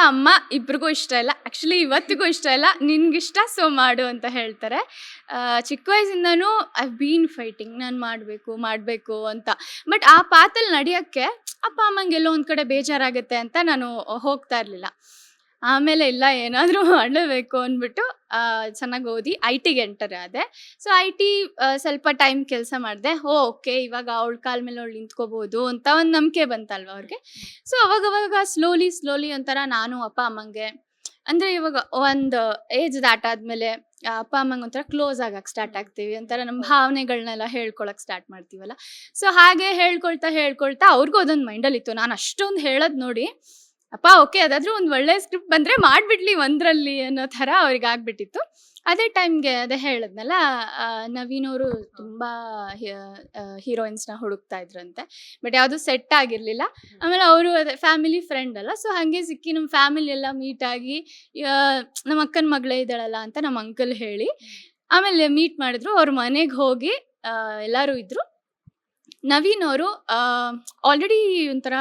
ಅಮ್ಮ ಇಬ್ರಿಗೂ ಇಷ್ಟ ಇಲ್ಲ, ಆ್ಯಕ್ಚುಲಿ ಇವತ್ತಿಗೂ ಇಷ್ಟ ಇಲ್ಲ, ನಿನ್ಗಿಷ್ಟ ಸೊ ಮಾಡು ಅಂತ ಹೇಳ್ತಾರೆ. ಚಿಕ್ಕ ವಯಸ್ಸಿಂದನೂ ಐ ಬೀನ್ ಫೈಟಿಂಗ್, ನಾನು ಮಾಡಬೇಕು ಅಂತ. ಬಟ್ ಆ ಪಾತಲ್ಲಿ ನಡೆಯೋಕ್ಕೆ ಅಪ್ಪ ಅಮ್ಮಂಗೆ ಎಲ್ಲೋ ಒಂದು ಕಡೆ ಬೇಜಾರಾಗುತ್ತೆ ಅಂತ ನಾನು ಹೋಗ್ತಾ ಇರಲಿಲ್ಲ. ಆಮೇಲೆ ಇಲ್ಲ, ಏನಾದರೂ ಮಾಡಲೇಬೇಕು ಅಂದ್ಬಿಟ್ಟು ಚೆನ್ನಾಗಿ ಓದಿ IT ಗೆ ಎಂಟರ್ ಆದೆ. ಸೊ IT ಸ್ವಲ್ಪ ಟೈಮ್ ಕೆಲಸ ಮಾಡಿದೆ. ಓಕೆ, ಇವಾಗ ಅವಳ ಕಾಲ ಮೇಲೆ ಅವಳು ನಿಂತ್ಕೋಬೋದು ಅಂತ ಒಂದು ನಂಬಿಕೆ ಬಂತಲ್ವ ಅವ್ರಿಗೆ. ಸೊ ಅವಾಗವಾಗ ಸ್ಲೋಲಿ ಒಂಥರ ನಾನು ಅಪ್ಪ ಅಮ್ಮಂಗೆ, ಅಂದರೆ ಇವಾಗ ಒಂದು ಏಜ್ ದಾಟಾದ್ಮೇಲೆ ಅಪ್ಪ ಅಮ್ಮಂಗೆ ಒಂಥರ ಕ್ಲೋಸ್ ಆಗಕ್ಕೆ ಸ್ಟಾರ್ಟ್ ಆಗ್ತೀವಿ, ಒಂಥರ ನಮ್ಮ ಭಾವನೆಗಳನ್ನೆಲ್ಲ ಹೇಳ್ಕೊಳಕ್ಕೆ ಸ್ಟಾರ್ಟ್ ಮಾಡ್ತೀವಲ್ಲ. ಸೊ ಹಾಗೆ ಹೇಳ್ಕೊಳ್ತಾ ಅವ್ರಿಗೂ ಅದೊಂದು ಮೈಂಡಲ್ಲಿತ್ತು. ನಾನು ಅಷ್ಟೊಂದು ಹೇಳೋದು ನೋಡಿ, ಅಪ್ಪ ಓಕೆ ಅದಾದ್ರೂ ಒಂದು ಒಳ್ಳೆ ಸ್ಕ್ರಿಪ್ಟ್ ಬಂದರೆ ಮಾಡಿಬಿಡ್ಲಿ ಒಂದರಲ್ಲಿ ಅನ್ನೋ ಥರ ಅವ್ರಿಗೆ ಆಗ್ಬಿಟ್ಟಿತ್ತು. ಅದೇ ಟೈಮ್ಗೆ ಅದೇ ಹೇಳಿದ್ನಲ್ಲ, ನವೀನ್ ಅವರು ತುಂಬ ಹೀರೋಯಿನ್ಸ್ನ ಹುಡುಕ್ತಾ ಇದ್ರಂತೆ, ಬಟ್ ಯಾವುದು ಸೆಟ್ ಆಗಿರಲಿಲ್ಲ. ಆಮೇಲೆ ಅವರು ಅದೇ ಫ್ಯಾಮಿಲಿ ಫ್ರೆಂಡ್ ಅಲ್ಲ, ಸೊ ಹಾಗೆ ಸಿಕ್ಕಿ ನಮ್ಮ ಫ್ಯಾಮಿಲಿ ಎಲ್ಲ ಮೀಟಾಗಿ, ನಮ್ಮ ಅಕ್ಕನ ಮಗಳೇ ಇದ್ದಾಳಲ್ಲ ಅಂತ ನಮ್ಮ ಅಂಕಲ್ ಹೇಳಿ ಆಮೇಲೆ ಮೀಟ್ ಮಾಡಿದ್ರು. ಅವ್ರ ಮನೆಗೆ ಹೋಗಿ ಎಲ್ಲರೂ ಇದ್ದರು. ನವೀನ್ ಅವರು ಆಲ್ರೆಡಿ ಒಂಥರ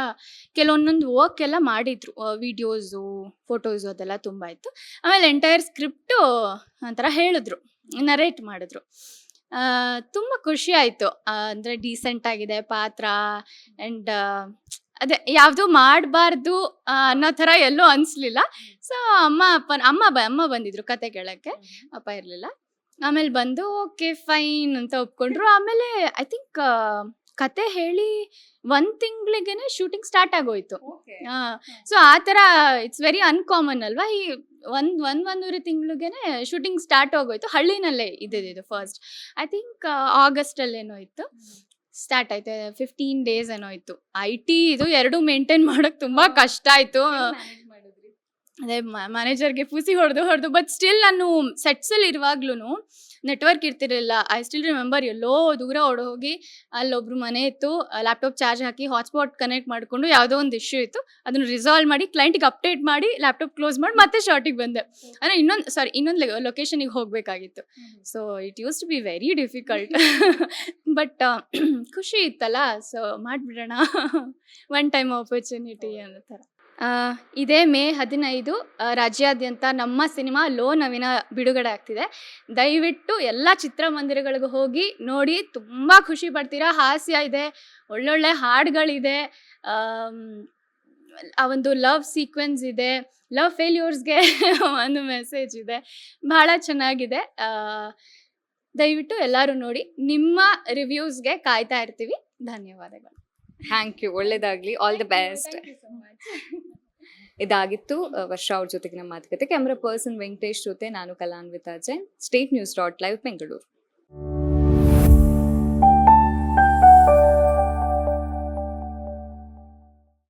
ಕೆಲವೊಂದೊಂದು ವರ್ಕ್ ಎಲ್ಲ ಮಾಡಿದ್ರು, ವಿಡಿಯೋಸು ಫೋಟೋಸು ಅದೆಲ್ಲ ತುಂಬ ಇತ್ತು. ಆಮೇಲೆ ಎಂಟೈರ್ ಸ್ಕ್ರಿಪ್ಟು ಒಂಥರ ಹೇಳಿದ್ರು, ನರೇಟ್ ಮಾಡಿದ್ರು. ತುಂಬ ಖುಷಿ ಆಯಿತು. ಅಂದರೆ ಡೀಸೆಂಟ್ ಆಗಿದೆ ಪಾತ್ರ, ಆ್ಯಂಡ್ ಅದೇ ಯಾವುದೂ ಮಾಡಬಾರ್ದು ಅನ್ನೋ ಥರ ಎಲ್ಲೂ ಅನಿಸ್ಲಿಲ್ಲ. ಸೊ ಅಮ್ಮ ಬಂದಿದ್ರು ಕತೆ ಕೇಳೋಕ್ಕೆ, ಅಪ್ಪ ಇರಲಿಲ್ಲ. ಆಮೇಲೆ ಬಂದು ಓಕೆ ಫೈನ್ ಅಂತ ಒಪ್ಕೊಂಡ್ರು. ಆಮೇಲೆ ಐ ಥಿಂಕ್ ಕತೆ ಹೇಳಿ 1 ತಿಂಗಳಿಗೇನೆ ಶೂಟಿಂಗ್ ಸ್ಟಾರ್ಟ್ ಆಗೋಯ್ತು. ಸೊ ಆ ಥರ ಇಟ್ಸ್ ವೆರಿ ಅನ್ಕಾಮನ್ ಅಲ್ವಾ, ಈ ಒಂದೂವರೆ ತಿಂಗಳಿಗೇನೆ ಶೂಟಿಂಗ್ ಸ್ಟಾರ್ಟ್ ಆಗೋಯ್ತು. ಹಳ್ಳಿನಲ್ಲೇ ಇದ್ದಿದ್ದು ಫಸ್ಟ್, ಐ ಥಿಂಕ್ ಆಗಸ್ಟಲ್ಲೇನೋ ಇತ್ತು, ಸ್ಟಾರ್ಟ್ ಆಯ್ತು. 15 days ಏನೋ ಇತ್ತು. IT ಇದು ಎರಡು ಮೇಂಟೈನ್ ಮಾಡೋಕ್ಕೆ ತುಂಬ ಕಷ್ಟ ಆಯಿತು. ಅದೇ ಮ್ಯಾನೇಜರ್ಗೆ ಪೂಸಿ ಹೊಡೆದು ಬಟ್ ಸ್ಟಿಲ್ ನಾನು ಸೆಟ್ಸಲ್ಲಿ ಇರುವಾಗ್ಲೂ ನೆಟ್ವರ್ಕ್ ಇರ್ತಿರಲಿಲ್ಲ. ಐ ಸ್ಟಿಲ್ ರಿಮೆಂಬರ್, ಎಲ್ಲೋ ದೂರ ಓಡೋಗಿ ಅಲ್ಲೊಬ್ರು ಮನೆ ಇತ್ತು, ಲ್ಯಾಪ್ಟಾಪ್ ಚಾರ್ಜ್ ಹಾಕಿ ಹಾಟ್ಸ್ಪಾಟ್ ಕನೆಕ್ಟ್ ಮಾಡಿಕೊಂಡು ಯಾವುದೋ ಒಂದು ಇಶ್ಯೂ ಇತ್ತು, ಅದನ್ನು ರಿಸಾಲ್ವ್ ಮಾಡಿ ಕ್ಲೈಂಟಿಗೆ ಅಪ್ಡೇಟ್ ಮಾಡಿ ಲ್ಯಾಪ್ಟಾಪ್ ಕ್ಲೋಸ್ ಮಾಡಿ ಮತ್ತೆ ಶಾರ್ಟಿಗೆ ಬಂದೆ. ಅಂದರೆ ಇನ್ನೊಂದು ಲೊಕೇಶನಿಗೆ ಹೋಗಬೇಕಾಗಿತ್ತು. So it use to be very difficult. But ಖುಷಿ ಇತ್ತಲ್ಲ, ಸೊ ಮಾಡಿಬಿಡೋಣ, ಒನ್ ಟೈಮ್ ಆಪರ್ಚುನಿಟಿ ಅನ್ನೋ ಥರ. ಇದೇ ಮೇ 15 ರಾಜ್ಯಾದ್ಯಂತ ನಮ್ಮ ಸಿನಿಮಾ ಲೋ ನವೀನ ಬಿಡುಗಡೆ ಆಗ್ತಿದೆ. ದಯವಿಟ್ಟು ಎಲ್ಲ ಚಿತ್ರಮಂದಿರಗಳಿಗೂ ಹೋಗಿ ನೋಡಿ, ತುಂಬ ಖುಷಿ ಪಡ್ತೀರಾ. ಹಾಸ್ಯ ಇದೆ, ಒಳ್ಳೊಳ್ಳೆ ಹಾಡುಗಳಿದೆ, ಆ ಒಂದು ಲವ್ ಸೀಕ್ವೆನ್ಸ್ ಇದೆ, ಲವ್ ಫೇಲ್ಯೂರ್ಸ್ಗೆ ಒಂದು ಮೆಸೇಜ್ ಇದೆ, ಭಾಳ ಚೆನ್ನಾಗಿದೆ. ದಯವಿಟ್ಟು ಎಲ್ಲರೂ ನೋಡಿ. ನಿಮ್ಮ ರಿವ್ಯೂಸ್ಗೆ ಕಾಯ್ತಾ ಇರ್ತೀವಿ. ಧನ್ಯವಾದಗಳು. ಥ್ಯಾಂಕ್ ಯು, ಒಳ್ಳೇದಾಗಲಿ, ಆಲ್ ದಿ ಬೆಸ್ಟ್. ಇದಾಗಿತ್ತು ವರ್ಷ ಅವ್ರ ಜೊತೆಗಿನ ಮಾತುಕತೆ. ಕ್ಯಾಮ್ರಾ ಪರ್ಸನ್ ವೆಂಕಟೇಶ್ ಜೊತೆ ನಾನು Kalanvita Jain. State news .live Bengaluru.